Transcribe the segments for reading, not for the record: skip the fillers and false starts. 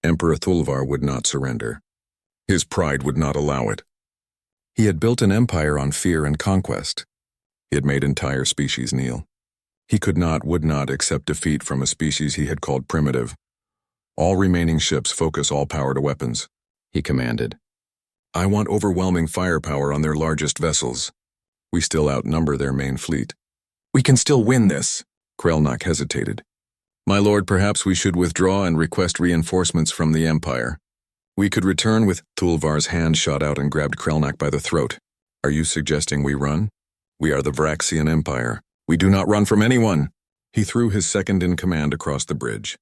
Emperor Thulvar would not surrender. His pride would not allow it. He had built an empire on fear and conquest. He had made entire species kneel. He would not accept defeat from a species he had called primitive. All remaining ships focus all power to weapons, he commanded. I want overwhelming firepower on their largest vessels. We still outnumber their main fleet. We can still win this, Krelnak hesitated. My lord, perhaps we should withdraw and request reinforcements from the Empire. We could return with Thulvar's hand shot out and grabbed Krelnak by the throat. Are you suggesting we run? We are the Vraxian Empire. We do not run from anyone. He threw his second-in-command across the bridge.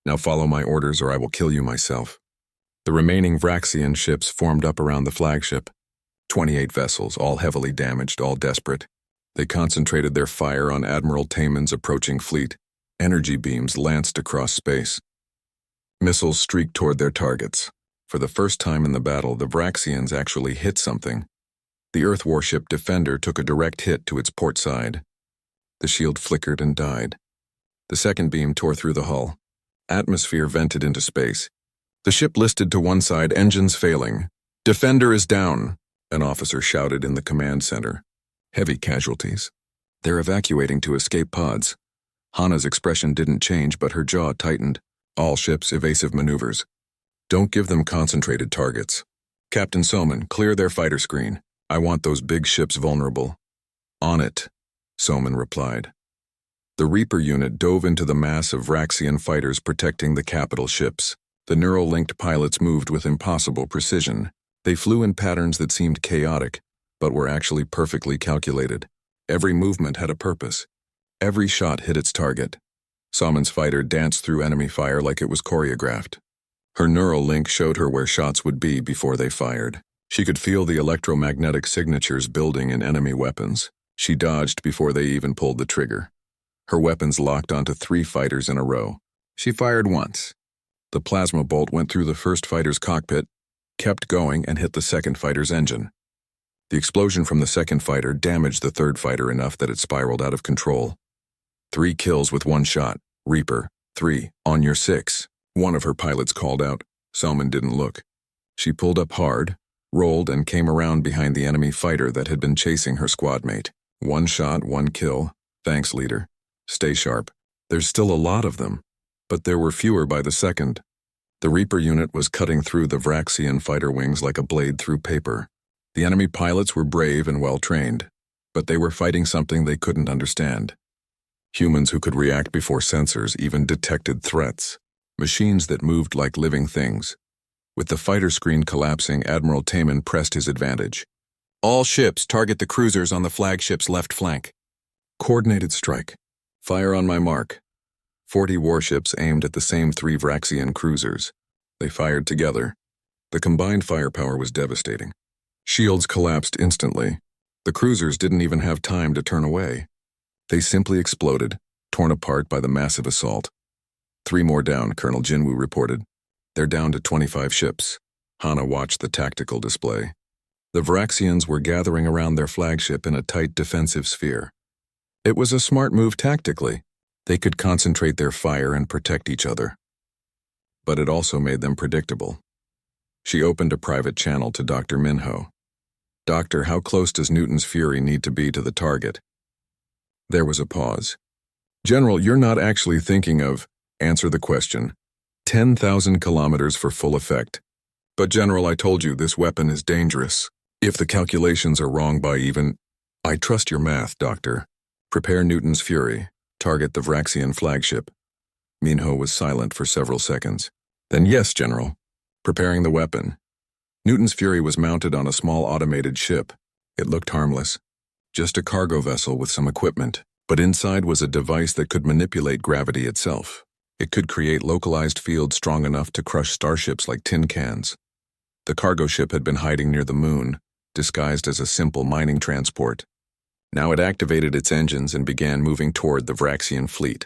Now follow my orders or I will kill you myself. The remaining Vraxian ships formed up around the flagship. 28 vessels, all heavily damaged, all desperate. They concentrated their fire on Admiral Taemon's approaching fleet. Energy beams lanced across space. Missiles streaked toward their targets. For the first time in the battle, the Vraxians actually hit something. The Earth warship Defender took a direct hit to its port side. The shield flickered and died. The second beam tore through the hull. Atmosphere vented into space. The ship listed to one side, engines failing. Defender is down, an officer shouted in the command center. Heavy casualties. They're evacuating to escape pods. Hana's expression didn't change, but her jaw tightened. All ships evasive maneuvers. Don't give them concentrated targets. Captain Soman, clear their fighter screen. I want those big ships vulnerable. On it, Soman replied. The Reaper unit dove into the mass of Vraxian fighters protecting the capital ships. The neural-linked pilots moved with impossible precision. They flew in patterns that seemed chaotic, but were actually perfectly calculated. Every movement had a purpose. Every shot hit its target. Soman's fighter danced through enemy fire like it was choreographed. Her neural link showed her where shots would be before they fired. She could feel the electromagnetic signatures building in enemy weapons. She dodged before they even pulled the trigger. Her weapons locked onto 3 fighters in a row. She fired once. The plasma bolt went through the first fighter's cockpit, kept going, and hit the second fighter's engine. The explosion from the second fighter damaged the third fighter enough that it spiraled out of control. 3 kills with 1 shot. Reaper, 3, on your 6. One of her pilots called out. Soman didn't look. She pulled up hard, rolled, and came around behind the enemy fighter that had been chasing her squad mate. 1 shot, 1 kill. Thanks, leader. Stay sharp. There's still a lot of them, but there were fewer by the second. The Reaper unit was cutting through the Vraxian fighter wings like a blade through paper. The enemy pilots were brave and well-trained, but they were fighting something they couldn't understand. Humans who could react before sensors even detected threats. Machines that moved like living things. With the fighter screen collapsing, Admiral Taemon pressed his advantage. All ships target the cruisers on the flagship's left flank. Coordinated strike. Fire on my mark. 40 warships aimed at the same 3 Vraxian cruisers. They fired together. The combined firepower was devastating. Shields collapsed instantly. The cruisers didn't even have time to turn away. They simply exploded, torn apart by the massive assault. 3 more down, Colonel Jinwoo reported. They're down to 25 ships. Hana watched the tactical display. The Vraxians were gathering around their flagship in a tight defensive sphere. It was a smart move tactically. They could concentrate their fire and protect each other. But it also made them predictable. She opened a private channel to Dr. Minho. Doctor, how close does Newton's Fury need to be to the target? There was a pause. General, you're not actually thinking of... Answer the question. 10,000 kilometers for full effect. But General, I told you this weapon is dangerous. If the calculations are wrong by even... I trust your math, Doctor. Prepare Newton's Fury. Target the Vraxian flagship. Minho was silent for several seconds. Then yes, General. Preparing the weapon. Newton's Fury was mounted on a small automated ship. It looked harmless. Just a cargo vessel with some equipment. But inside was a device that could manipulate gravity itself. It could create localized fields strong enough to crush starships like tin cans. The cargo ship had been hiding near the moon, disguised as a simple mining transport. Now it activated its engines and began moving toward the Vraxian fleet.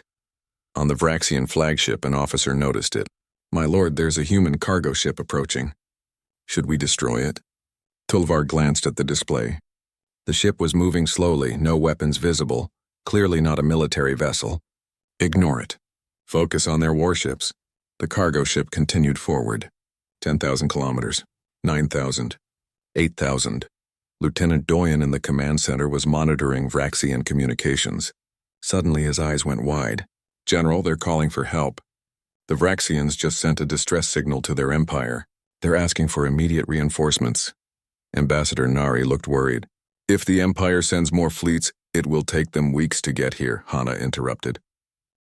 On the Vraxian flagship, an officer noticed it. My lord, there's a human cargo ship approaching. Should we destroy it? Thulvar glanced at the display. The ship was moving slowly, no weapons visible, clearly not a military vessel. Ignore it. Focus on their warships. The cargo ship continued forward. 10,000 kilometers. 9,000. 8,000. Lieutenant Doyen in the command center was monitoring Vraxian communications. Suddenly his eyes went wide. "General, they're calling for help. The Vraxians just sent a distress signal to their empire. They're asking for immediate reinforcements." Ambassador Nari looked worried. "If the Empire sends more fleets, it will take them weeks to get here," Hana interrupted.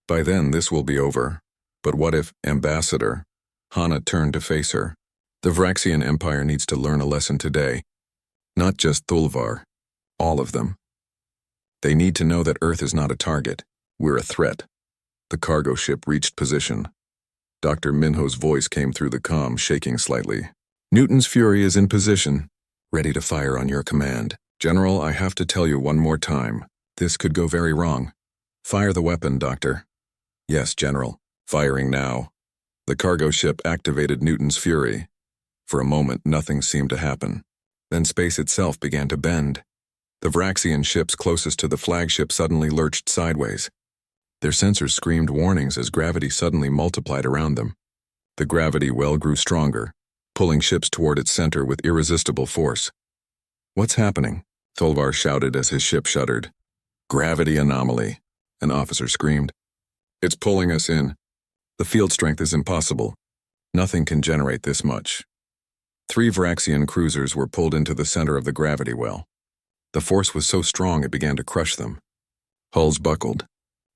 "By then, this will be over. But what if, Ambassador?" Hana turned to face her. "The Vraxian Empire needs to learn a lesson today. Not just Thulvar. All of them. They need to know that Earth is not a target. We're a threat." The cargo ship reached position. Dr. Minho's voice came through the comm, shaking slightly. "Newton's Fury is in position, ready to fire on your command. General, I have to tell you one more time. This could go very wrong. Fire the weapon, Doctor." "Yes, General. Firing now." The cargo ship activated Newton's Fury. For a moment, nothing seemed to happen. Then space itself began to bend. The Vraxian ships closest to the flagship suddenly lurched sideways. Their sensors screamed warnings as gravity suddenly multiplied around them. The gravity well grew stronger, pulling ships toward its center with irresistible force. "What's happening?" Thulvar shouted as his ship shuddered. "Gravity anomaly," an officer screamed. "It's pulling us in. The field strength is impossible. Nothing can generate this much." 3 Vraxian cruisers were pulled into the center of the gravity well. The force was so strong it began to crush them. Hulls buckled.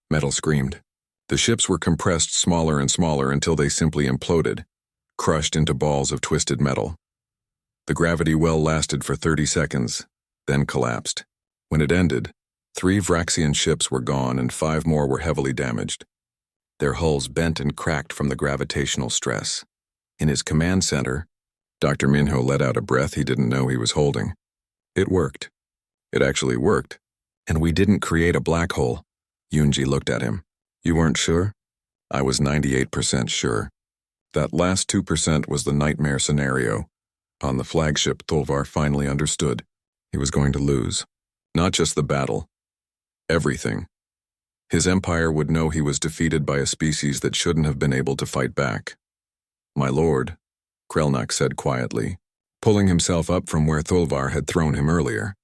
Metal screamed. The ships were compressed smaller and smaller until they simply imploded, crushed into balls of twisted metal. The gravity well lasted for 30 seconds, then collapsed. When it ended, 3 Vraxian ships were gone and 5 more were heavily damaged. Their hulls bent and cracked from the gravitational stress. In his command center, Dr. Minho let out a breath he didn't know he was holding. It worked. It actually worked. And we didn't create a black hole. Yunji looked at him. "You weren't sure?" "I was 98% sure. That last 2% was the nightmare scenario." On the flagship, Thulvar finally understood. He was going to lose. Not just the battle. Everything. His empire would know he was defeated by a species that shouldn't have been able to fight back. "My lord," Krelnak said quietly, pulling himself up from where Thulvar had thrown him earlier.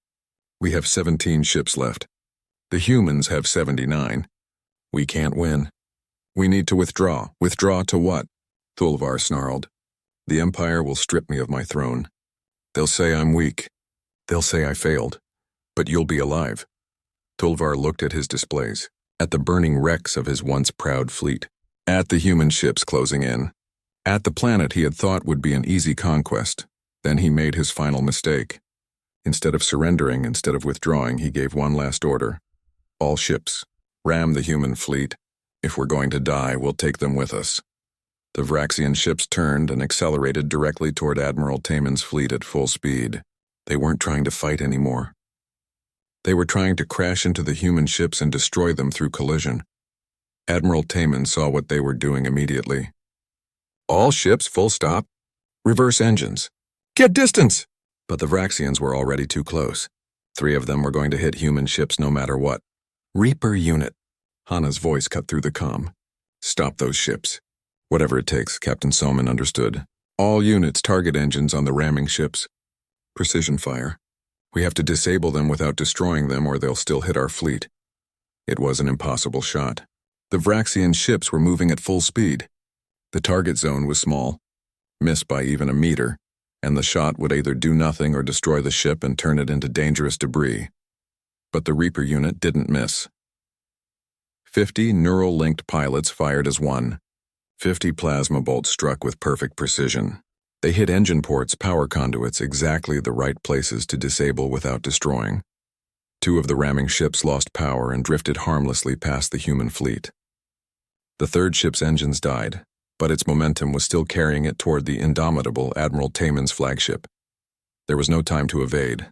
"We have 17 ships left. The humans have 79. We can't win. We need to withdraw." "Withdraw to what?" Thulvar snarled. "The Empire will strip me of my throne. They'll say I'm weak. They'll say I failed. But you'll be alive." Thulvar looked at his displays, at the burning wrecks of his once proud fleet, at the human ships closing in, at the planet he had thought would be an easy conquest. Then he made his final mistake. Instead of surrendering, instead of withdrawing, he gave one last order. "All ships, ram the human fleet. If we're going to die, we'll take them with us." The Vraxian ships turned and accelerated directly toward Admiral Taman's fleet at full speed. They weren't trying to fight anymore. They were trying to crash into the human ships and destroy them through collision. Admiral Taman saw what they were doing immediately. "All ships, full stop. Reverse engines. Get distance!" But the Vraxians were already too close. 3 of them were going to hit human ships no matter what. "Reaper unit." Hana's voice cut through the comm. "Stop those ships." "Whatever it takes," Captain Soman understood. "All units target engines on the ramming ships. Precision fire. We have to disable them without destroying them or they'll still hit our fleet." It was an impossible shot. The Vraxian ships were moving at full speed. The target zone was small, missed by even a meter, and the shot would either do nothing or destroy the ship and turn it into dangerous debris. But the Reaper unit didn't miss. 50 neural-linked pilots fired as one. 50 plasma bolts struck with perfect precision. They hit engine ports, power conduits, exactly the right places to disable without destroying. 2 of the ramming ships lost power and drifted harmlessly past the human fleet. The 3rd ship's engines died, but its momentum was still carrying it toward the indomitable Admiral Taman's flagship. There was no time to evade.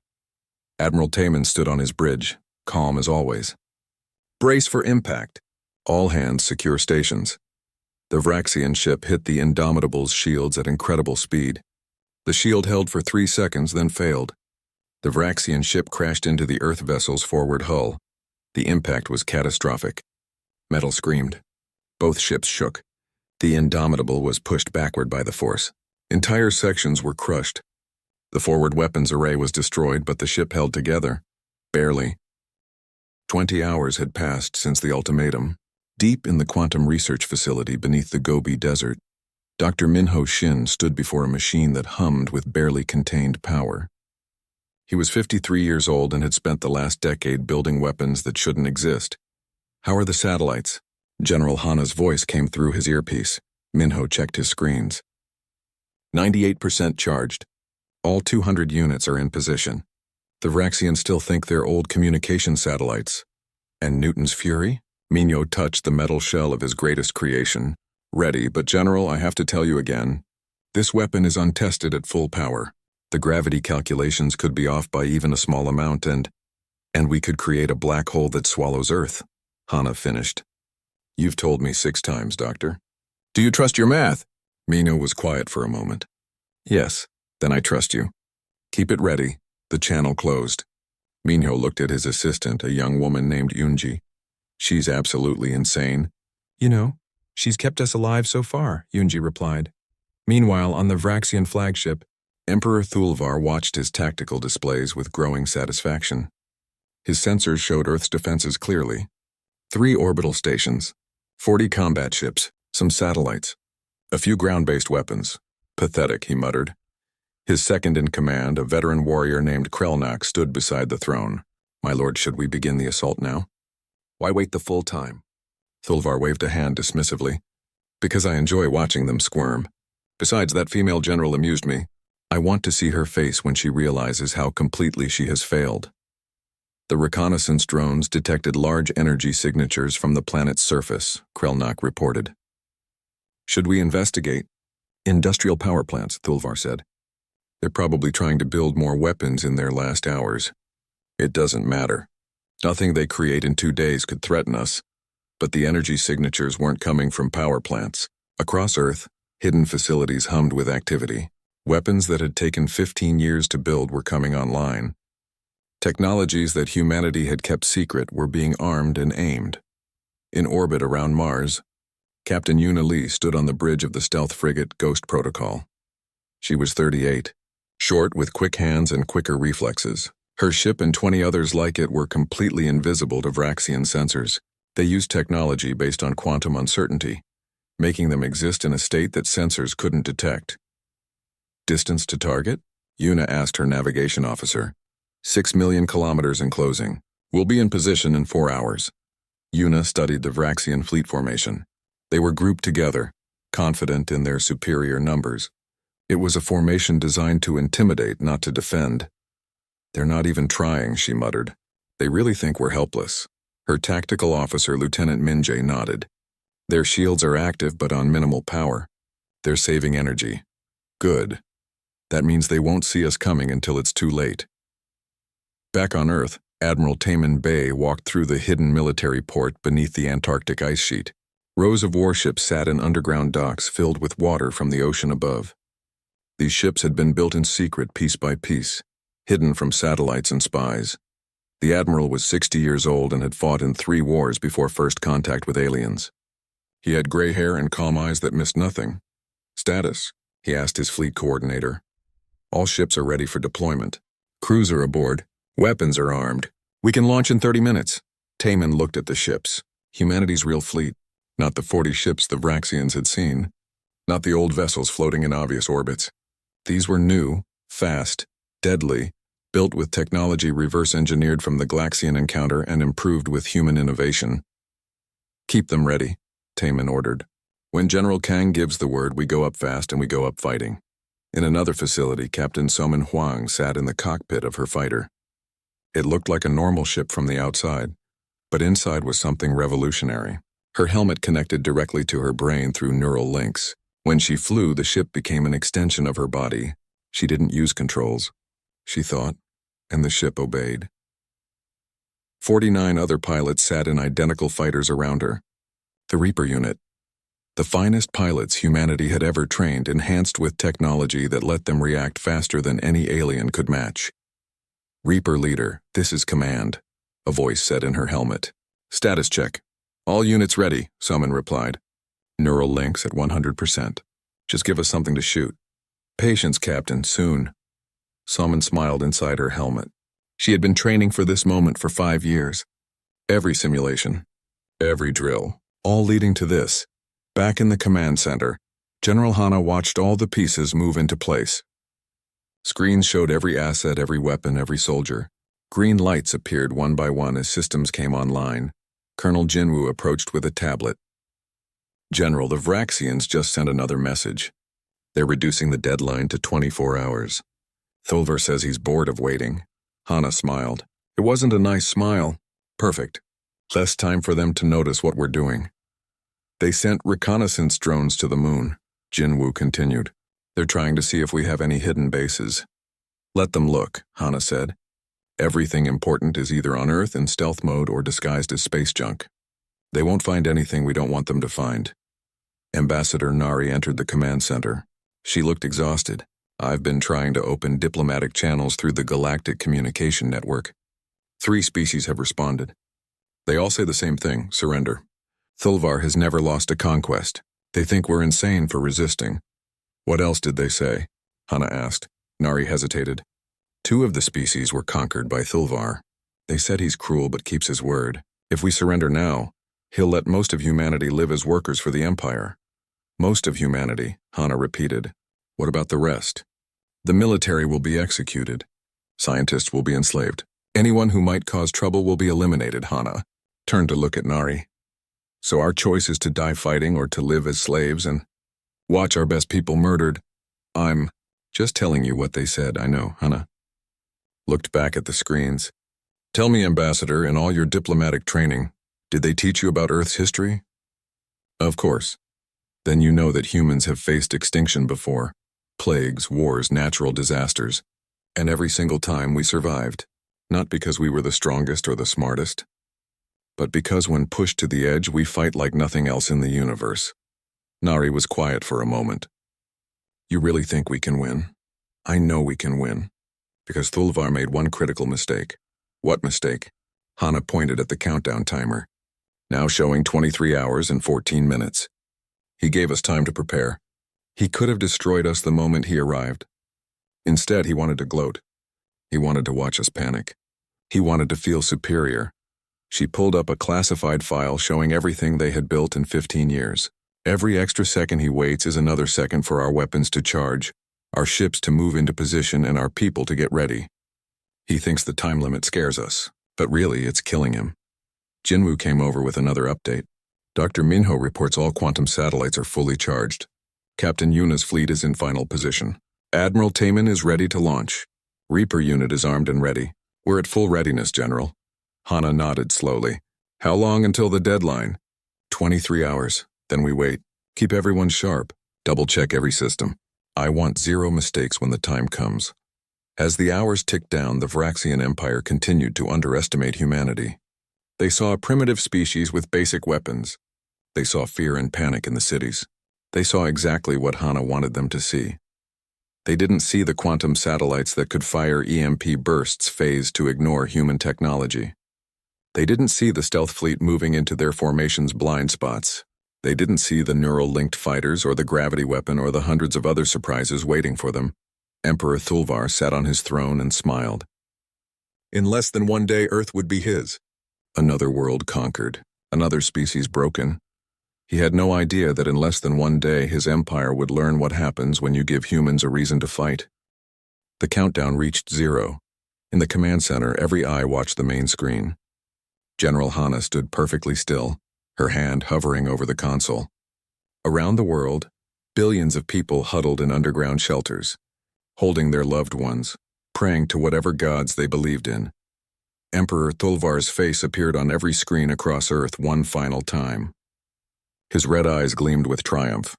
Admiral Taman stood on his bridge, calm as always. "Brace for impact. All hands secure stations." The Vraxian ship hit the Indomitable's shields at incredible speed. The shield held for 3 seconds, then failed. The Vraxian ship crashed into the Earth vessel's forward hull. The impact was catastrophic. Metal screamed. Both ships shook. The Indomitable was pushed backward by the force. Entire sections were crushed. The forward weapons array was destroyed, but the ship held together. Barely. 20 hours had passed since the ultimatum. Deep in the quantum research facility beneath the Gobi Desert, Dr. Minho Shin stood before a machine that hummed with barely contained power. He was 53 years old and had spent the last decade building weapons that shouldn't exist. "How are the satellites?" General Hana's voice came through his earpiece. Minho checked his screens. 98% charged. All 200 units are in position. The Vraxians still think they're old communication satellites. And Newton's Fury? Minho touched the metal shell of his greatest creation. "Ready, but General, I have to tell you again. This weapon is untested at full power. The gravity calculations could be off by even a small amount, and we could create a black hole that swallows Earth." Hana finished. "You've told me 6 times, Doctor." "Do you trust your math?" Minho was quiet for a moment. "Yes, then I trust you. Keep it ready." The channel closed. Minho looked at his assistant, a young woman named Yunji. "She's absolutely insane." "You know, she's kept us alive so far," Yunji replied. Meanwhile, on the Vraxian flagship, Emperor Thulvar watched his tactical displays with growing satisfaction. His sensors showed Earth's defenses clearly. 3 orbital stations, 40 combat ships, some satellites, a few ground-based weapons. "Pathetic," he muttered. His second-in-command, a veteran warrior named Krelnak, stood beside the throne. "My lord, should we begin the assault now?" "Why wait the full time?" Thulvar waved a hand dismissively. "Because I enjoy watching them squirm. Besides, that female general amused me. I want to see her face when she realizes how completely she has failed." The reconnaissance drones detected large energy signatures from the planet's surface, Krelnak reported. "Should we investigate?" "Industrial power plants," Thulvar said. "They're probably trying to build more weapons in their last hours. It doesn't matter. Nothing they create in 2 days could threaten us. But the energy signatures weren't coming from power plants. Across Earth, hidden facilities hummed with activity. Weapons that had taken 15 years to build were coming online. Technologies that humanity had kept secret were being armed and aimed. In orbit around Mars, Captain Yuna Lee stood on the bridge of the stealth frigate Ghost Protocol. She was 38. Short, with quick hands and quicker reflexes. Her ship and 20 others like it were completely invisible to Vraxian sensors. They used technology based on quantum uncertainty, making them exist in a state that sensors couldn't detect. "Distance to target?" Yuna asked her navigation officer. 6 million kilometers in closing. We'll be in position in 4 hours. Yuna studied the Vraxian fleet formation. They were grouped together, confident in their superior numbers. It was a formation designed to intimidate, not to defend. "They're not even trying," she muttered. "They really think we're helpless." Her tactical officer, Lieutenant Minjae, nodded. "Their shields are active but on minimal power. They're saving energy." "Good. That means they won't see us coming until it's too late." Back on Earth, Admiral Taman Bay walked through the hidden military port beneath the Antarctic ice sheet. Rows of warships sat in underground docks filled with water from the ocean above. These ships had been built in secret piece by piece, hidden from satellites and spies. The Admiral was 60 years old and had fought in 3 wars before first contact with aliens. He had gray hair and calm eyes that missed nothing. "Status?" he asked his fleet coordinator. "All ships are ready for deployment. Crews are aboard. Weapons are armed. We can launch in 30 minutes. Taman looked at the ships. Humanity's real fleet. Not the 40 ships the Vraxians had seen. Not the old vessels floating in obvious orbits. These were new, fast, deadly, built with technology reverse-engineered from the Galaxian encounter and improved with human innovation. "Keep them ready," Taman ordered. "When General Kang gives the word, we go up fast and we go up fighting." In another facility, Captain Somin Huang sat in the cockpit of her fighter. It looked like a normal ship from the outside, but inside was something revolutionary. Her helmet connected directly to her brain through neural links. When she flew, the ship became an extension of her body. She didn't use controls. She thought, and the ship obeyed. 49 other pilots sat in identical fighters around her. The Reaper unit. The finest pilots humanity had ever trained, enhanced with technology that let them react faster than any alien could match. "Reaper leader, this is command," a voice said in her helmet. "Status check. All units ready," Somin replied. Neural links at 100%. Just give us something to shoot. Patience, Captain, soon. Salmon smiled inside her helmet. She had been training for this moment for 5 years. Every simulation, every drill, all leading to this. Back in the command center, General Hana watched all the pieces move into place. Screens showed every asset, every weapon, every soldier. Green lights appeared one by one as systems came online. Colonel Jinwoo approached with a tablet. General, the Vraxians just sent another message. They're reducing the deadline to 24 hours. Thulvar says he's bored of waiting. Hana smiled. It wasn't a nice smile. Perfect. Less time for them to notice what we're doing. They sent reconnaissance drones to the moon. Jinwoo continued. They're trying to see if we have any hidden bases. Let them look, Hana said. Everything important is either on Earth in stealth mode or disguised as space junk. They won't find anything we don't want them to find. Ambassador Nari entered the command center. She looked exhausted. I've been trying to open diplomatic channels through the Galactic Communication Network. 3 species have responded. They all say the same thing, surrender. Thulvar has never lost a conquest. They think we're insane for resisting. What else did they say? Hana asked. Nari hesitated. 2 of the species were conquered by Thulvar. They said he's cruel but keeps his word. If we surrender now, he'll let most of humanity live as workers for the Empire. Most of humanity, Hana repeated. What about the rest? The military will be executed. Scientists will be enslaved. Anyone who might cause trouble will be eliminated, Hana turned to look at Nari. So our choice is to die fighting or to live as slaves and watch our best people murdered. I'm just telling you what they said, I know, Hana. Looked back at the screens. Tell me, Ambassador, in all your diplomatic training, did they teach you about Earth's history? Of course. Then you know that humans have faced extinction before. Plagues, wars, natural disasters. And every single time we survived. Not because we were the strongest or the smartest, but because when pushed to the edge, we fight like nothing else in the universe. Nari was quiet for a moment. You really think we can win? I know we can win. Because Thulvar made one critical mistake. What mistake? Hana pointed at the countdown timer. Now showing 23 hours and 14 minutes. He gave us time to prepare. He could have destroyed us the moment he arrived. Instead, he wanted to gloat. He wanted to watch us panic. He wanted to feel superior. She pulled up a classified file showing everything they had built in 15 years. Every extra second he waits is another second for our weapons to charge, our ships to move into position, and our people to get ready. He thinks the time limit scares us, but really it's killing him. Jinwoo came over with another update. Dr. Minho reports all quantum satellites are fully charged. Captain Yuna's fleet is in final position. Admiral Taman is ready to launch. Reaper unit is armed and ready. We're at full readiness, General. Hana nodded slowly. How long until the deadline? 23 hours. Then we wait. Keep everyone sharp. Double-check every system. I want 0 mistakes when the time comes. As the hours ticked down, the Vraxian Empire continued to underestimate humanity. They saw a primitive species with basic weapons. They saw fear and panic in the cities. They saw exactly what Hana wanted them to see. They didn't see the quantum satellites that could fire EMP bursts phased to ignore human technology. They didn't see the stealth fleet moving into their formation's blind spots. They didn't see the neural-linked fighters or the gravity weapon or the hundreds of other surprises waiting for them. Emperor Thulvar sat on his throne and smiled. In less than 1 day, Earth would be his. Another world conquered, another species broken. He had no idea that in less than 1 day his empire would learn what happens when you give humans a reason to fight. The countdown reached 0. In the command center, every eye watched the main screen. General Hana stood perfectly still, her hand hovering over the console. Around the world, billions of people huddled in underground shelters, holding their loved ones, praying to whatever gods they believed in. Emperor Thulvar's face appeared on every screen across Earth one final time. His red eyes gleamed with triumph.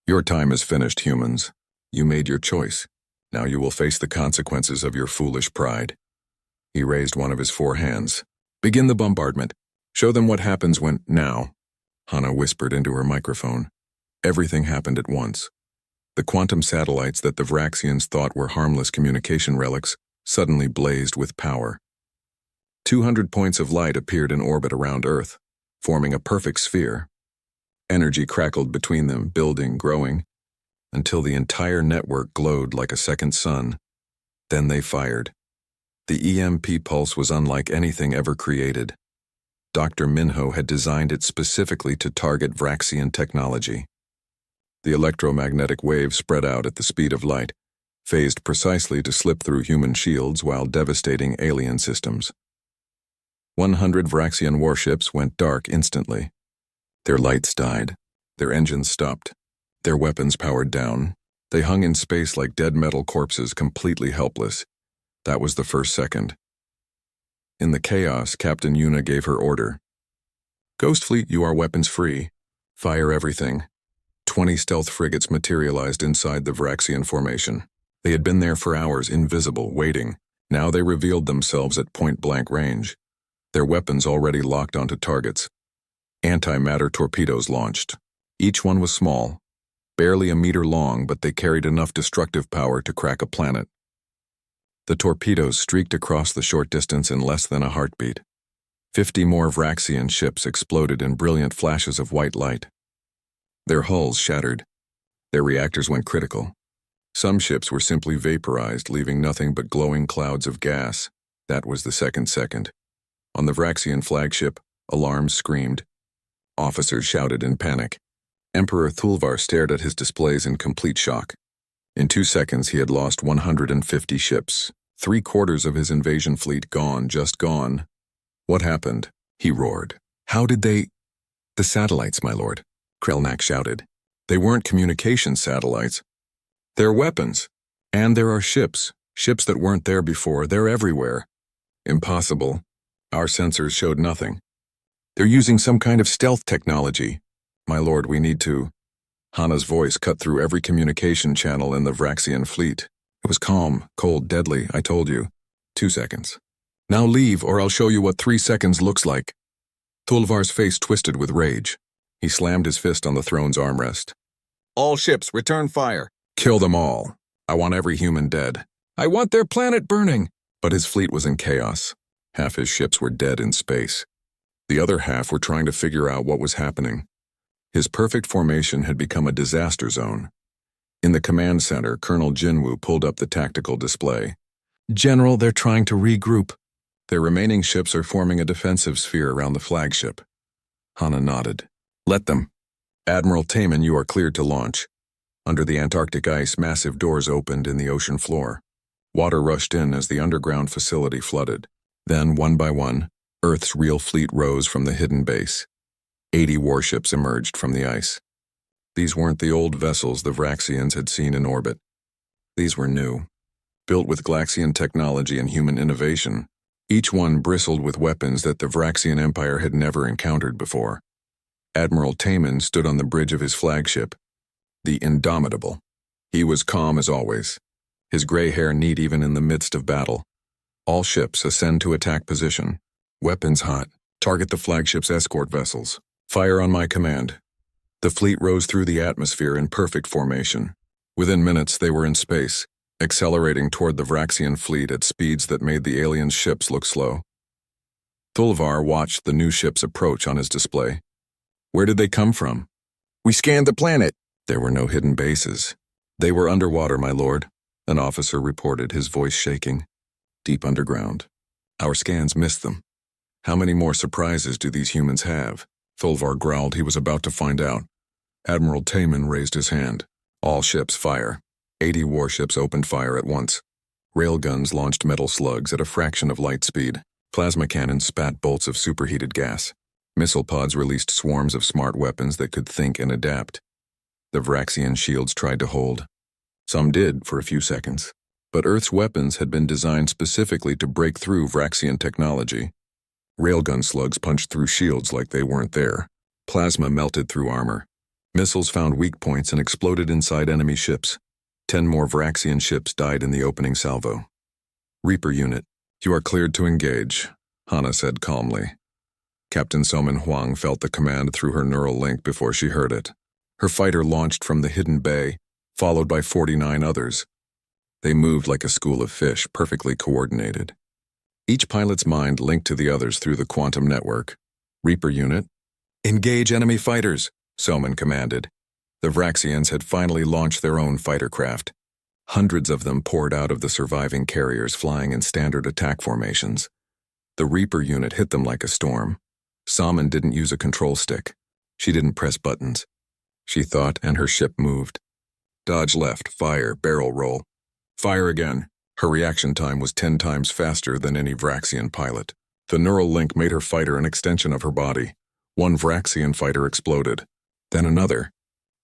Your time is finished, humans. You made your choice. Now you will face the consequences of your foolish pride. He raised one of his 4 hands. Begin the bombardment. Show them what happens when... Now, Hana whispered into her microphone. Everything happened at once. The quantum satellites that the Vraxians thought were harmless communication relics suddenly blazed with power. 200 points of light appeared in orbit around Earth, forming a perfect sphere. Energy crackled between them, building, growing, until the entire network glowed like a second sun. Then they fired. The EMP pulse was unlike anything ever created. Dr. Minho had designed it specifically to target Vraxian technology. The electromagnetic wave spread out at the speed of light, phased precisely to slip through human shields while devastating alien systems. 100 Vraxian warships went dark instantly. Their lights died. Their engines stopped. Their weapons powered down. They hung in space like dead metal corpses, completely helpless. That was the first second. In the chaos, Captain Yuna gave her order. "Ghost Fleet, you are weapons free. Fire everything." 20 stealth frigates materialized inside the Vraxian formation. They had been there for hours, invisible, waiting. Now they revealed themselves at point-blank range. Their weapons already locked onto targets. Antimatter torpedoes launched. Each one was small, barely a meter long, but they carried enough destructive power to crack a planet. The torpedoes streaked across the short distance in less than a heartbeat. 50 more Vraxian ships exploded in brilliant flashes of white light. Their hulls shattered. Their reactors went critical. Some ships were simply vaporized, leaving nothing but glowing clouds of gas. That was the second. On the Vraxian flagship, alarms screamed. Officers shouted in panic. Emperor Thulvar stared at his displays in complete shock. In 2 seconds, he had lost 150 ships. 3/4 of his invasion fleet gone, just gone. "What happened?" he roared. "How did they—" "The satellites, my lord," Krelnak shouted. "They weren't communication satellites. They're weapons. And there are ships that weren't there before. They're everywhere." "Impossible. Our sensors showed nothing." "They're using some kind of stealth technology. My lord, we need to—" Hana's voice cut through every communication channel in the Vraxian fleet. It was calm, cold, deadly, I told you. 2 seconds. "Now leave, or I'll show you what 3 seconds looks like." Thulvar's face twisted with rage. He slammed his fist on the throne's armrest. "All ships, return fire. Kill them all. I want every human dead. I want their planet burning." But his fleet was in chaos. Half his ships were dead in space. The other half were trying to figure out what was happening. His perfect formation had become a disaster zone. In the command center, Colonel Jinwoo pulled up the tactical display. "General, they're trying to regroup. Their remaining ships are forming a defensive sphere around the flagship." Hana nodded. "Let them. Admiral Taman, you are cleared to launch." Under the Antarctic ice, massive doors opened in the ocean floor. Water rushed in as the underground facility flooded. Then, one by one, Earth's real fleet rose from the hidden base. 80 warships emerged from the ice. These weren't the old vessels the Vraxians had seen in orbit. These were new, built with Galaxian technology and human innovation. Each one bristled with weapons that the Vraxian Empire had never encountered before. Admiral Taman stood on the bridge of his flagship, the Indomitable. He was calm as always, his gray hair neat even in the midst of battle. "All ships ascend to attack position. Weapons hot. Target the flagship's escort vessels. Fire on my command." The fleet rose through the atmosphere in perfect formation. Within minutes, they were in space, accelerating toward the Vraxian fleet at speeds that made the alien ships look slow. Thulvar watched the new ships approach on his display. "Where did they come from?" "We scanned the planet." There were no hidden bases. "They were underwater, my lord," an officer reported, his voice shaking. "Deep underground. Our scans missed them." "How many more surprises do these humans have?" Thulvar growled. He was about to find out. Admiral Taman raised his hand. "All ships fire." 80 warships opened fire at once. Railguns launched metal slugs at a fraction of light speed. Plasma cannons spat bolts of superheated gas. Missile pods released swarms of smart weapons that could think and adapt. The Vraxian shields tried to hold. Some did for a few seconds. But Earth's weapons had been designed specifically to break through Vraxian technology. Railgun slugs punched through shields like they weren't there. Plasma melted through armor. Missiles found weak points and exploded inside enemy ships. 10 more Vraxian ships died in the opening salvo. "Reaper unit, you are cleared to engage," Hana said calmly. Captain Somin Huang felt the command through her neural link before she heard it. Her fighter launched from the hidden bay, followed by 49 others. They moved like a school of fish, perfectly coordinated. Each pilot's mind linked to the others through the quantum network. "Reaper unit, engage enemy fighters." Soman commanded. The Vraxians had finally launched their own fighter craft. Hundreds of them poured out of the surviving carriers flying in standard attack formations. The Reaper unit hit them like a storm. Soman didn't use a control stick. She didn't press buttons. She thought, and her ship moved. Dodge left, fire, barrel roll. Fire again. Her reaction time was 10 times faster than any Vraxian pilot. The neural link made her fighter an extension of her body. One Vraxian fighter exploded. Then another.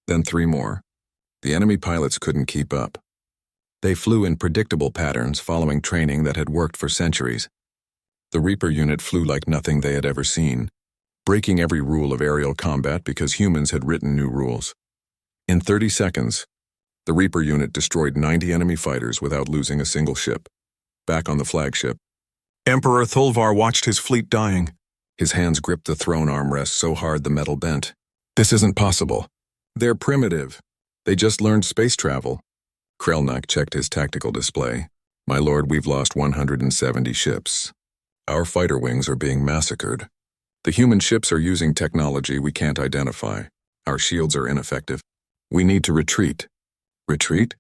Then 3 more. The enemy pilots couldn't keep up. They flew in predictable patterns following training that had worked for centuries. The Reaper unit flew like nothing they had ever seen, breaking every rule of aerial combat because humans had written new rules. In 30 seconds, the Reaper unit destroyed 90 enemy fighters without losing a single ship. Back on the flagship, Emperor Thulvar watched his fleet dying. His hands gripped the throne armrest so hard the metal bent. This isn't possible. They're primitive. They just learned space travel. Krelnak checked his tactical display. My lord, we've lost 170 ships. Our fighter wings are being massacred. The human ships are using technology we can't identify. Our shields are ineffective. We need to retreat. Retreat?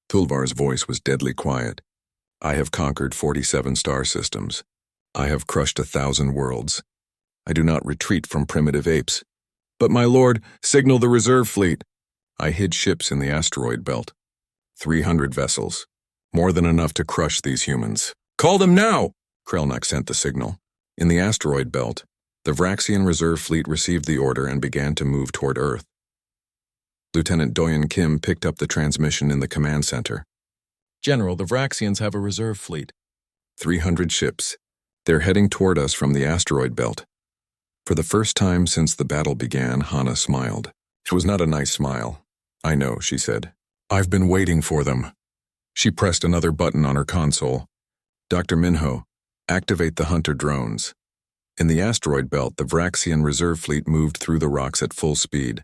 Thulvar's voice was deadly quiet. I have conquered 47 star systems. I have crushed 1,000 worlds. I do not retreat from primitive apes. But my lord, signal the reserve fleet. I hid ships in the asteroid belt. 300 vessels. More than enough to crush these humans. Call them now! Krelnak sent the signal. In the asteroid belt, the Vraxian reserve fleet received the order and began to move toward Earth. Lieutenant Doyen Kim picked up the transmission in the command center. General, the Vraxians have a reserve fleet. 300 ships. They're heading toward us from the asteroid belt. For the first time since the battle began, Hana smiled. It was not a nice smile. I know, she said. I've been waiting for them. She pressed another button on her console. Dr. Minho, activate the Hunter drones. In the asteroid belt, the Vraxian reserve fleet moved through the rocks at full speed.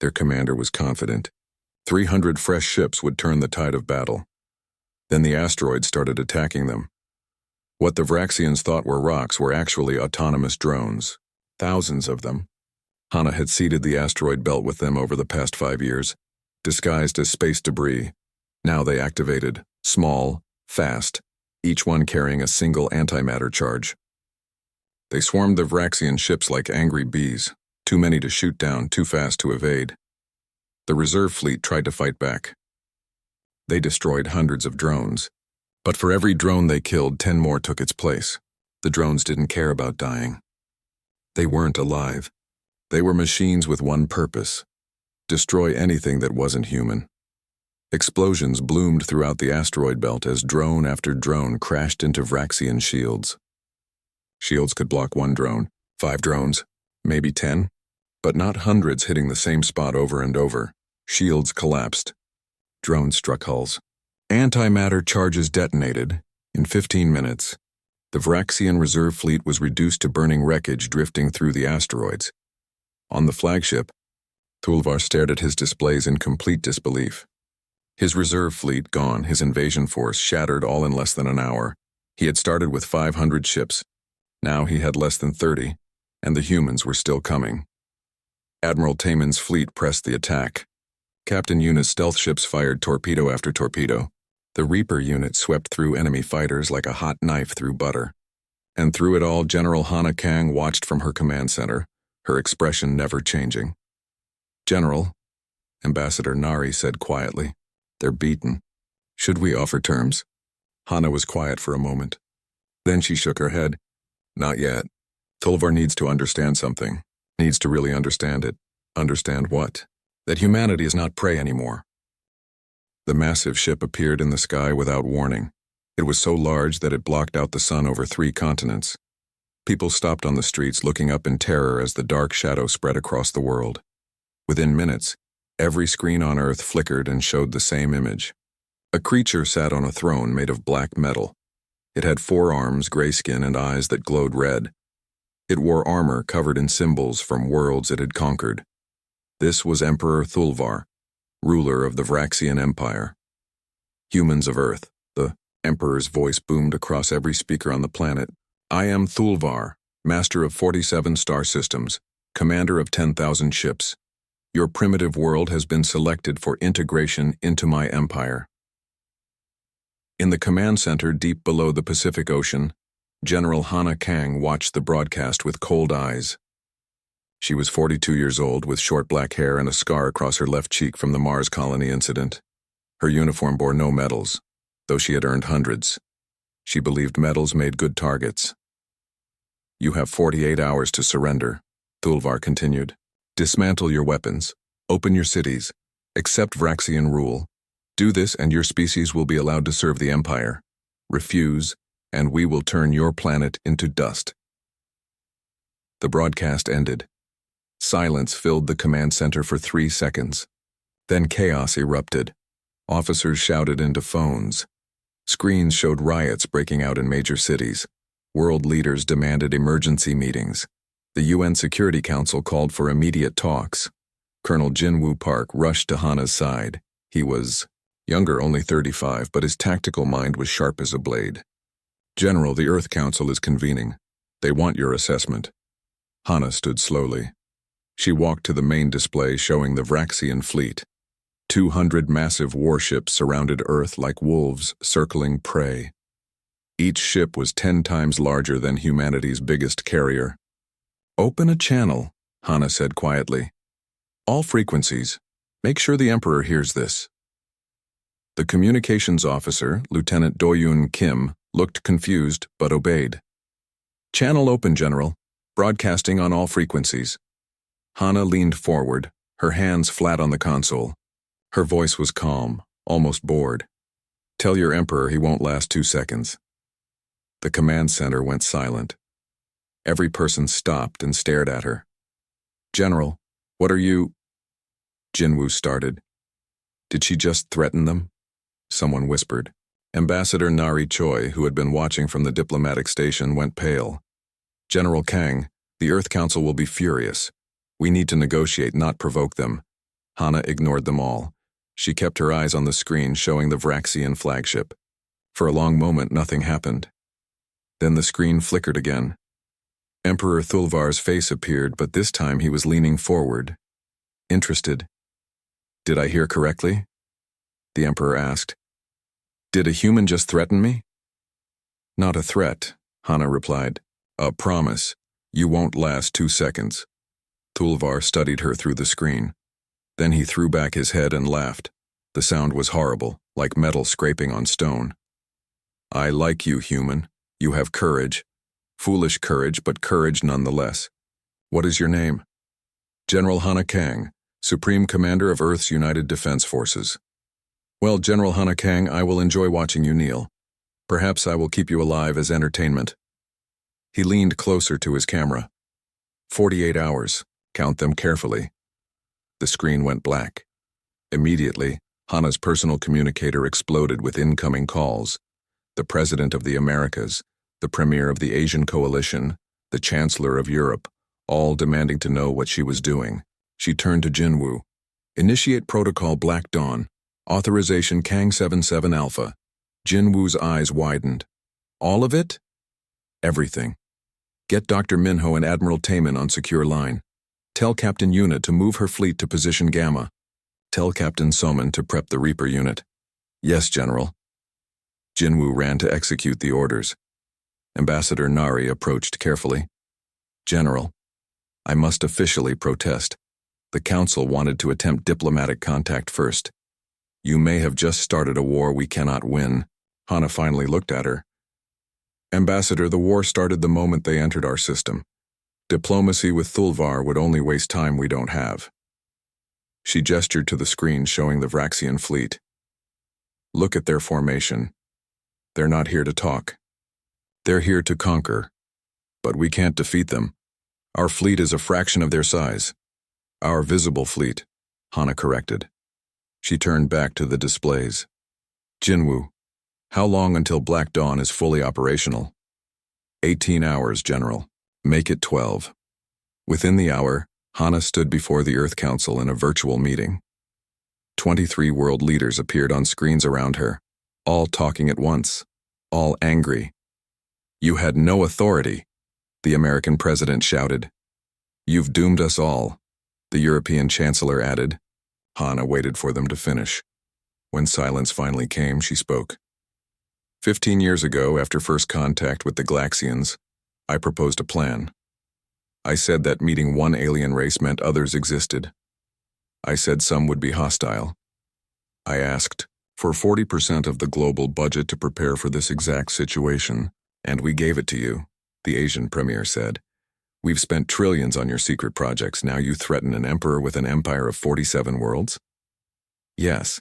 Their commander was confident. 300 fresh ships would turn the tide of battle. Then the asteroids started attacking them. What the Vraxians thought were rocks were actually autonomous drones. Thousands of them. Hana had seeded the asteroid belt with them over the past 5 years, disguised as space debris. Now they activated, small, fast, each one carrying a single antimatter charge. They swarmed the Vraxian ships like angry bees, too many to shoot down, too fast to evade. The reserve fleet tried to fight back. They destroyed hundreds of drones, but for every drone they killed, 10 more took its place. The drones didn't care about dying. They weren't alive. They were machines with one purpose: destroy anything that wasn't human. Explosions bloomed throughout the asteroid belt as drone after drone crashed into Vraxian shields. Shields could block 1 drone, 5 drones, maybe 10, but not hundreds hitting the same spot over and over. Shields collapsed. Drones struck hulls. Antimatter charges detonated. In 15 minutes, the Vraxian reserve fleet was reduced to burning wreckage drifting through the asteroids. On the flagship, Thulvar stared at his displays in complete disbelief. His reserve fleet gone, his invasion force shattered all in less than an hour. He had started with 500 ships. Now he had less than 30, and the humans were still coming. Admiral Taman's fleet pressed the attack. Captain Yuna's stealth ships fired torpedo after torpedo. The Reaper unit swept through enemy fighters like a hot knife through butter. And through it all, General Hana Kang watched from her command center, her expression never changing. General, Ambassador Nari said quietly, they're beaten. Should we offer terms? Hana was quiet for a moment. Then she shook her head. Not yet. Thulvar needs to understand something. Needs to really understand it. Understand what? That humanity is not prey anymore. The massive ship appeared in the sky without warning. It was so large that it blocked out the sun over 3 continents. People stopped on the streets looking up in terror as the dark shadow spread across the world. Within minutes, every screen on Earth flickered and showed the same image. A creature sat on a throne made of black metal. It had 4 arms, gray skin, and eyes that glowed red. It wore armor covered in symbols from worlds it had conquered. This was Emperor Thulvar, ruler of the Vraxian Empire. Humans of Earth, the Emperor's voice boomed across every speaker on the planet. I am Thulvar, master of 47 star systems, commander of 10,000 ships. Your primitive world has been selected for integration into my empire. In the command center deep below the Pacific Ocean, General Hana Kang watched the broadcast with cold eyes. She was 42 years old with short black hair and a scar across her left cheek from the Mars colony incident. Her uniform bore no medals, though she had earned hundreds. She believed medals made good targets. You have 48 hours to surrender, Thulvar continued. Dismantle your weapons, open your cities, accept Vraxian rule. Do this and your species will be allowed to serve the Empire. Refuse, and we will turn your planet into dust. The broadcast ended. Silence filled the command center for 3 seconds. Then chaos erupted. Officers shouted into phones. Screens showed riots breaking out in major cities. World leaders demanded emergency meetings. The UN Security Council called for immediate talks. Colonel Jinwoo Park rushed to Hana's side. He was younger, only 35, but his tactical mind was sharp as a blade. General, the Earth Council is convening. They want your assessment. Hana stood slowly. She walked to the main display showing the Vraxian fleet. 200 massive warships surrounded Earth like wolves circling prey. Each ship was 10 times larger than humanity's biggest carrier. Open a channel, Hana said quietly. All frequencies. Make sure the Emperor hears this. The communications officer, Lieutenant Doyun Kim, looked confused but obeyed. Channel open, General. Broadcasting on all frequencies. Hana leaned forward, her hands flat on the console. Her voice was calm, almost bored. Tell your Emperor he won't last 2 seconds. The command center went silent. Every person stopped and stared at her. General, what are you... Jinwoo started. Did she just threaten them? Someone whispered. Ambassador Nari Choi, who had been watching from the diplomatic station, went pale. General Kang, the Earth Council will be furious. We need to negotiate, not provoke them. Hana ignored them all. She kept her eyes on the screen showing the Vraxian flagship. For a long moment, nothing happened. Then the screen flickered again. Emperor Thulvar's face appeared, but this time he was leaning forward. Interested. Did I hear correctly? The Emperor asked. Did a human just threaten me? Not a threat, Hana replied. A promise. You won't last 2 seconds. Thulvar studied her through the screen. Then he threw back his head and laughed. The sound was horrible, like metal scraping on stone. I like you, human. You have courage. Foolish courage, but courage nonetheless. What is your name? General Hana Kang, Supreme Commander of Earth's United Defense Forces. Well, General Hana Kang, I will enjoy watching you kneel. Perhaps I will keep you alive as entertainment. He leaned closer to his camera. 48 hours. Count them carefully. The screen went black. Immediately, Hana's personal communicator exploded with incoming calls. The President of the Americas, the Premier of the Asian Coalition, the Chancellor of Europe, all demanding to know what she was doing. She turned to Jinwoo. Initiate Protocol Black Dawn. Authorization Kang 77 Alpha. Jinwoo's eyes widened. All of it? Everything. Get Dr. Minho and Admiral Taemin on secure line. Tell Captain Yuna to move her fleet to position Gamma. Tell Captain Soman to prep the Reaper unit. Yes, General. Jinwoo ran to execute the orders. Ambassador Nari approached carefully. General, I must officially protest. The Council wanted to attempt diplomatic contact first. You may have just started a war we cannot win. Hana finally looked at her. Ambassador, the war started the moment they entered our system. Diplomacy with Thulvar would only waste time we don't have. She gestured to the screen showing the Vraxian fleet. Look at their formation. They're not here to talk. They're here to conquer. But we can't defeat them. Our fleet is a fraction of their size. Our visible fleet, Hana corrected. She turned back to the displays. Jinwoo, how long until Black Dawn is fully operational? 18 hours, General. Make it 12. Within the hour, Hana stood before the Earth Council in a virtual meeting. 23 world leaders appeared on screens around her, all talking at once, all angry. You had no authority, the American president shouted. You've doomed us all. the European Chancellor added. Hana waited for them to finish. When silence finally came, she spoke. 15 years ago, after first contact with the Galaxians, I proposed a plan. I said that meeting one alien race meant others existed. I said some would be hostile. I asked for 40% of the global budget to prepare for this exact situation, and we gave it to you, the Asian premier said. We've spent trillions on your secret projects, now you threaten an emperor with an empire of 47 worlds? Yes,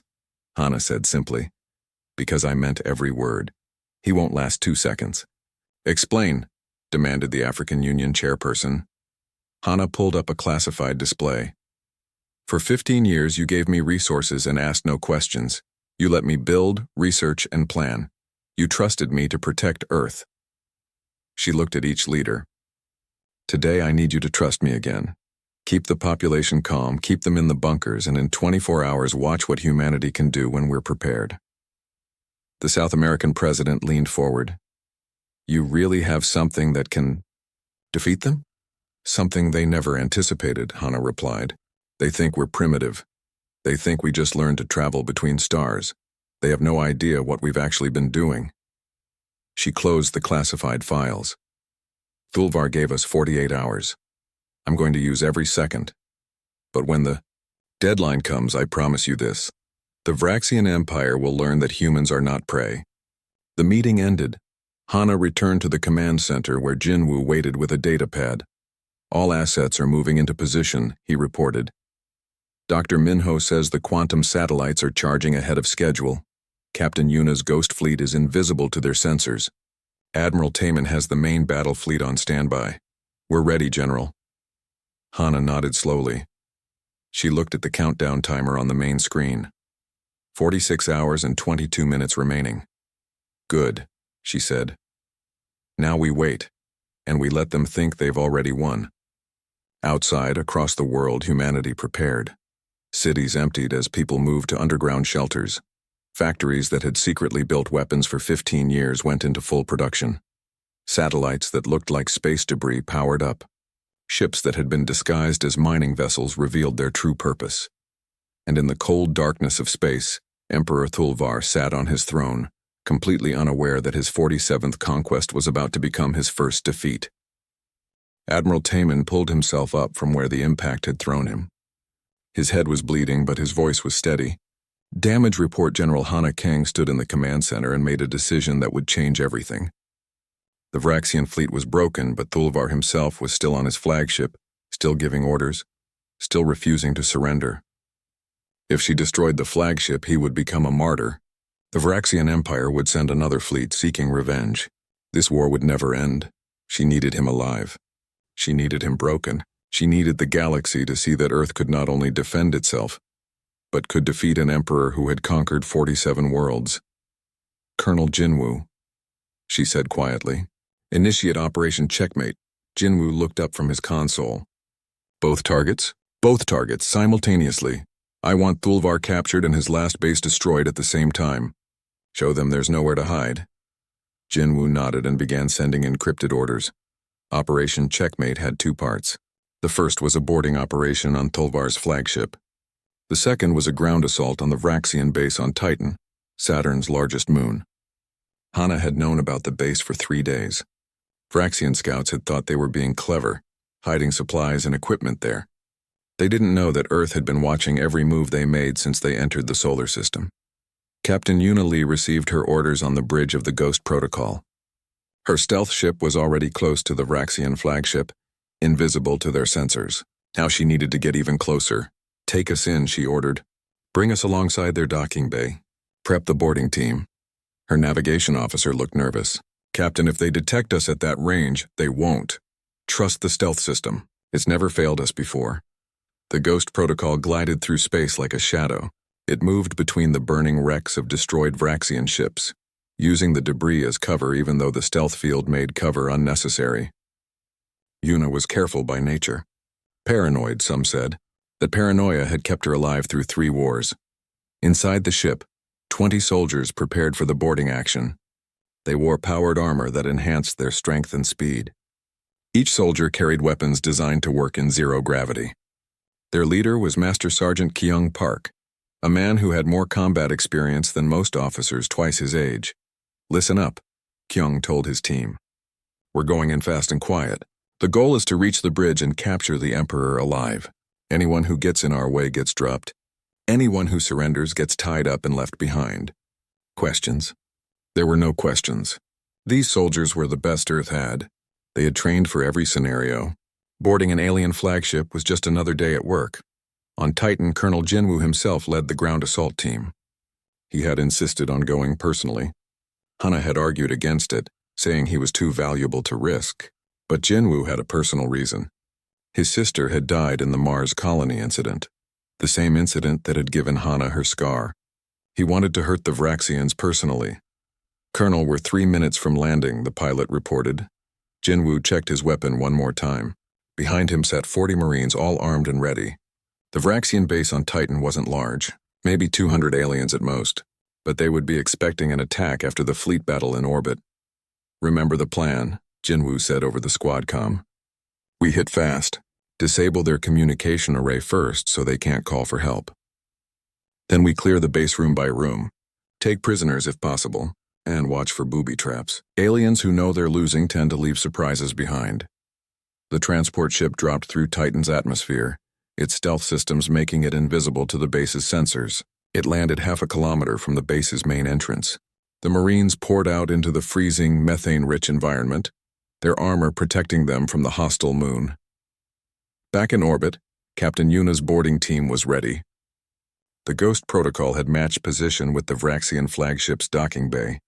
Hana said simply, because I meant every word. He won't last 2 seconds. Explain, demanded the African Union chairperson. Hana pulled up a classified display. For 15 years you gave me resources and asked no questions. You let me build, research, and plan. You trusted me to protect Earth. She looked at each leader. Today I need you to trust me again. Keep the population calm, keep them in the bunkers, and in 24 hours watch what humanity can do when we're prepared. The South American president leaned forward. You really have something that can defeat them? Something they never anticipated, Hana replied. They think we're primitive. They think we just learned to travel between stars. They have no idea what we've actually been doing. She closed the classified files. Thulvar gave us 48 hours. I'm going to use every second. But when the deadline comes, I promise you this. The Vraxian Empire will learn that humans are not prey. The meeting ended. Hana returned to the command center where Jinwoo waited with a datapad. All assets are moving into position, he reported. Dr. Minho says the quantum satellites are charging ahead of schedule. Captain Yuna's ghost fleet is invisible to their sensors. Admiral Taman has the main battle fleet on standby. We're ready, General. Hana nodded slowly. She looked at the countdown timer on the main screen. 46 hours and 22 minutes remaining. Good, she said. Now we wait, and we let them think they've already won. Outside, across the world, humanity prepared. Cities emptied as people moved to underground shelters. Factories that had secretly built weapons for 15 years went into full production. Satellites that looked like space debris powered up. Ships that had been disguised as mining vessels revealed their true purpose. And in the cold darkness of space, Emperor Thulvar sat on his throne, completely unaware that his 47th conquest was about to become his first defeat. Admiral Taman pulled himself up from where the impact had thrown him. His head was bleeding, but his voice was steady. Damage Report General Hana Kang stood in the command center and made a decision that would change everything. The Vraxian fleet was broken, but Thulvar himself was still on his flagship, still giving orders, still refusing to surrender. If she destroyed the flagship, he would become a martyr. The Vraxian Empire would send another fleet seeking revenge. This war would never end. She needed him alive. She needed him broken. She needed the galaxy to see that Earth could not only defend itself, but could defeat an emperor who had conquered 47 worlds. Colonel Jinwoo, she said quietly. Initiate Operation Checkmate. Jinwoo looked up from his console. Both targets? Both targets, simultaneously. I want Thulvar captured and his last base destroyed at the same time. Show them there's nowhere to hide. Jinwoo nodded and began sending encrypted orders. Operation Checkmate had 2 parts. The first was a boarding operation on Thulvar's flagship. The second was a ground assault on the Vraxian base on Titan, Saturn's largest moon. Hana had known about the base for 3 days. Vraxian scouts had thought they were being clever, hiding supplies and equipment there. They didn't know that Earth had been watching every move they made since they entered the solar system. Captain Yuna Lee received her orders on the bridge of the Ghost Protocol. Her stealth ship was already close to the Vraxian flagship, invisible to their sensors. Now she needed to get even closer. Take us in, she ordered. Bring us alongside their docking bay. Prep the boarding team. Her navigation officer looked nervous. Captain, if they detect us at that range, they won't. Trust the stealth system. It's never failed us before. The Ghost Protocol glided through space like a shadow. It moved between the burning wrecks of destroyed Vraxian ships, using the debris as cover even though the stealth field made cover unnecessary. Yuna was careful by nature. Paranoid, some said. That paranoia had kept her alive through 3 wars. Inside the ship, 20 soldiers prepared for the boarding action. They wore powered armor that enhanced their strength and speed. Each soldier carried weapons designed to work in zero gravity. Their leader was Master Sergeant Kyung Park, a man who had more combat experience than most officers twice his age. "Listen up," Kyung told his team. "We're going in fast and quiet. The goal is to reach the bridge and capture the Emperor alive. Anyone who gets in our way gets dropped. Anyone who surrenders gets tied up and left behind." Questions? There were no questions. These soldiers were the best Earth had. They had trained for every scenario. Boarding an alien flagship was just another day at work. On Titan, Colonel Jinwoo himself led the ground assault team. He had insisted on going personally. Hana had argued against it, saying he was too valuable to risk. But Jinwoo had a personal reason. His sister had died in the Mars colony incident, the same incident that had given Hana her scar. He wanted to hurt the Vraxians personally. "Colonel, we're 3 minutes from landing," the pilot reported. Jinwoo checked his weapon one more time. Behind him sat 40 Marines, all armed and ready. The Vraxian base on Titan wasn't large, maybe 200 aliens at most, but they would be expecting an attack after the fleet battle in orbit. "Remember the plan," Jinwoo said over the squad comm. "We hit fast. Disable their communication array first so they can't call for help. Then we clear the base room by room. Take prisoners if possible, and watch for booby traps. Aliens who know they're losing tend to leave surprises behind." The transport ship dropped through Titan's atmosphere, its stealth systems making it invisible to the base's sensors. It landed half a kilometer from the base's main entrance. The Marines poured out into the freezing, methane-rich environment, their armor protecting them from the hostile moon. Back in orbit, Captain Yuna's boarding team was ready. The Ghost Protocol had matched position with the Vraxian flagship's docking bay.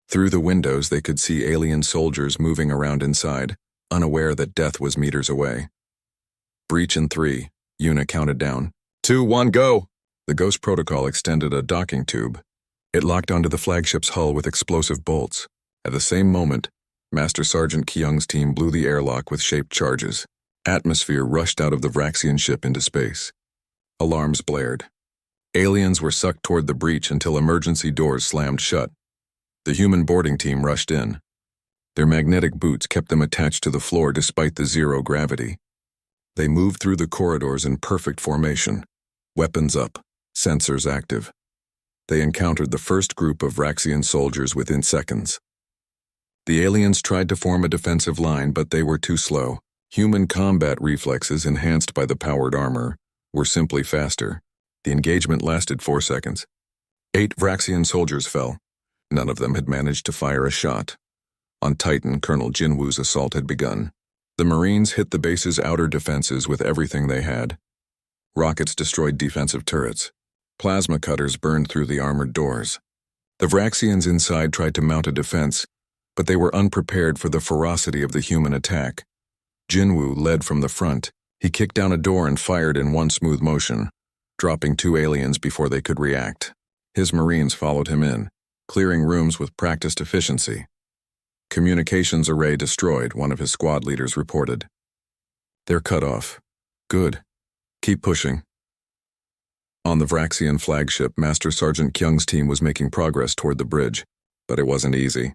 Through the windows, they could see alien soldiers moving around inside, unaware that death was meters away. "Breach in 3, Yuna counted down. 2, 1, go!" The Ghost Protocol extended a docking tube. It locked onto the flagship's hull with explosive bolts. At the same moment, Master Sergeant Kyung's team blew the airlock with shaped charges. Atmosphere rushed out of the Vraxian ship into space. Alarms blared. Aliens were sucked toward the breach until emergency doors slammed shut. The human boarding team rushed in. Their magnetic boots kept them attached to the floor despite the zero gravity. They moved through the corridors in perfect formation, weapons up, sensors active. They encountered the first group of Vraxian soldiers within seconds. The aliens tried to form a defensive line, but they were too slow. Human combat reflexes, enhanced by the powered armor, were simply faster. The engagement lasted 4 seconds. 8 Vraxian soldiers fell. None of them had managed to fire a shot. On Titan, Colonel Jinwoo's assault had begun. The Marines hit the base's outer defenses with everything they had. Rockets destroyed defensive turrets. Plasma cutters burned through the armored doors. The Vraxians inside tried to mount a defense, but they were unprepared for the ferocity of the human attack. Jinwoo led from the front. He kicked down a door and fired in one smooth motion, dropping 2 aliens before they could react. His Marines followed him in, clearing rooms with practiced efficiency. "Communications array destroyed," one of his squad leaders reported. "They're cut off. Good. Keep pushing." On the Vraxian flagship, Master Sergeant Kyung's team was making progress toward the bridge, but it wasn't easy.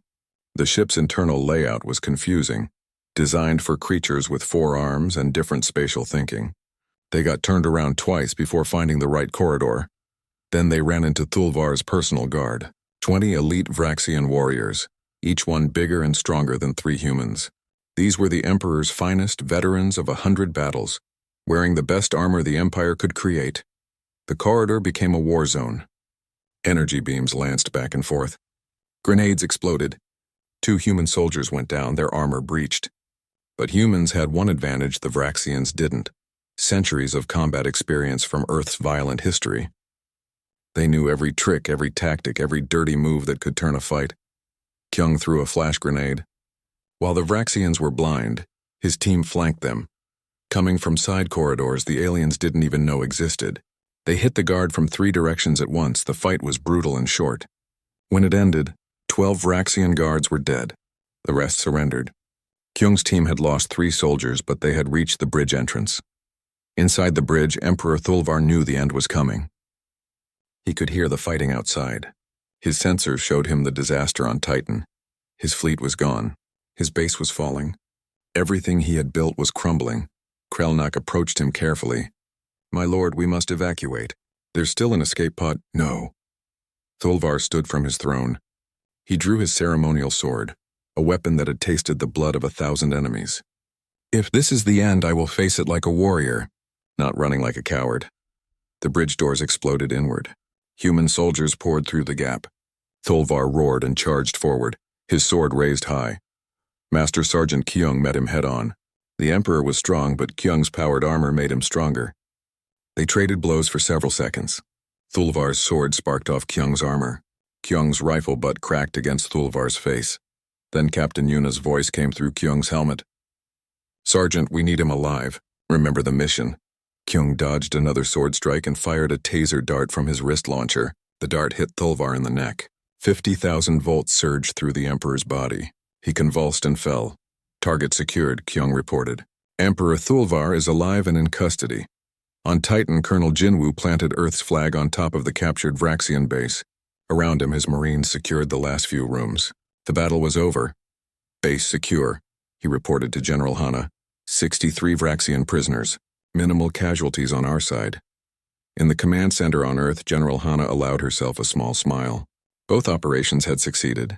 The ship's internal layout was confusing, designed for creatures with 4 arms and different spatial thinking. They got turned around twice before finding the right corridor. Then they ran into Thulvar's personal guard, 20 elite Vraxian warriors, each one bigger and stronger than 3 humans. These were the Emperor's finest veterans of 100 battles, wearing the best armor the Empire could create. The corridor became a war zone. Energy beams lanced back and forth. Grenades exploded. 2 human soldiers went down, their armor breached. But humans had one advantage the Vraxians didn't: centuries of combat experience from Earth's violent history. They knew every trick, every tactic, every dirty move that could turn a fight. Kyung threw a flash grenade. While the Vraxians were blind, his team flanked them. Coming from side corridors the aliens didn't even know existed. They hit the guard from 3 directions at once. The fight was brutal and short. When it ended, 12 Vraxian guards were dead. The rest surrendered. Kyung's team had lost 3 soldiers, but they had reached the bridge entrance. Inside the bridge, Emperor Thulvar knew the end was coming. He could hear the fighting outside. His sensors showed him the disaster on Titan. His fleet was gone. His base was falling. Everything he had built was crumbling. Krelnak approached him carefully. My lord, we must evacuate. There's still an escape pod. No. Thulvar stood from his throne. He drew his ceremonial sword, a weapon that had tasted the blood of 1,000 enemies. If this is the end, I will face it like a warrior, not running like a coward. The bridge doors exploded inward. Human soldiers poured through the gap. Thulvar roared and charged forward, his sword raised high. Master Sergeant Kyung met him head-on. The Emperor was strong, but Kyung's powered armor made him stronger. They traded blows for several seconds. Thulvar's sword sparked off Kyung's armor. Kyung's rifle butt cracked against Thulvar's face. Then Captain Yuna's voice came through Kyung's helmet. Sergeant, we need him alive. Remember the mission. Kyung dodged another sword strike and fired a taser dart from his wrist launcher. The dart hit Thulvar in the neck. 50,000 volts surged through the Emperor's body. He convulsed and fell. Target secured, Kyung reported. Emperor Thulvar is alive and in custody. On Titan, Colonel Jinwoo planted Earth's flag on top of the captured Vraxian base. Around him, his marines secured the last few rooms. The battle was over. Base secure, he reported to General Hana. 63 Vraxian prisoners. Minimal casualties on our side. In the command center on Earth, General Hana allowed herself a small smile. Both operations had succeeded.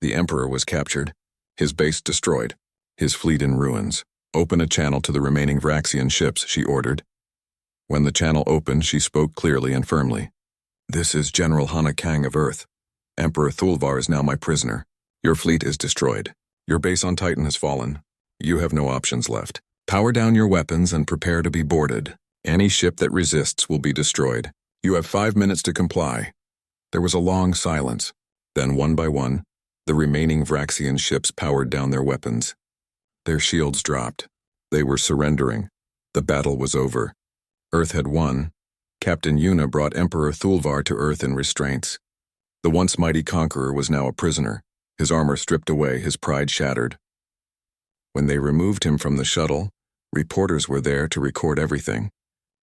The Emperor was captured, his base destroyed, his fleet in ruins. Open a channel to the remaining Vraxian ships, she ordered. When the channel opened, she spoke clearly and firmly. This is General Hana Kang of Earth. Emperor Thulvar is now my prisoner. Your fleet is destroyed. Your base on Titan has fallen. You have no options left. Power down your weapons and prepare to be boarded. Any ship that resists will be destroyed. You have 5 minutes to comply. There was a long silence. Then, one by one, the remaining Vraxian ships powered down their weapons. Their shields dropped. They were surrendering. The battle was over. Earth had won. Captain Yuna brought Emperor Thulvar to Earth in restraints. The once mighty conqueror was now a prisoner, his armor stripped away, his pride shattered. When they removed him from the shuttle, reporters were there to record everything.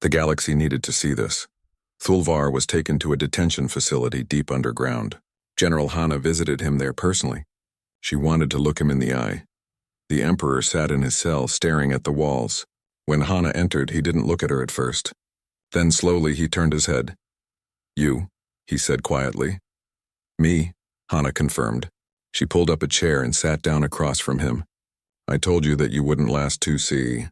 The galaxy needed to see this. Thulvar was taken to a detention facility deep underground. General Hana visited him there personally. She wanted to look him in the eye. The Emperor sat in his cell staring at the walls. When Hana entered, he didn't look at her at first. Then slowly he turned his head. You, he said quietly. Me, Hana confirmed. She pulled up a chair and sat down across from him. I told you that you wouldn't last 2C.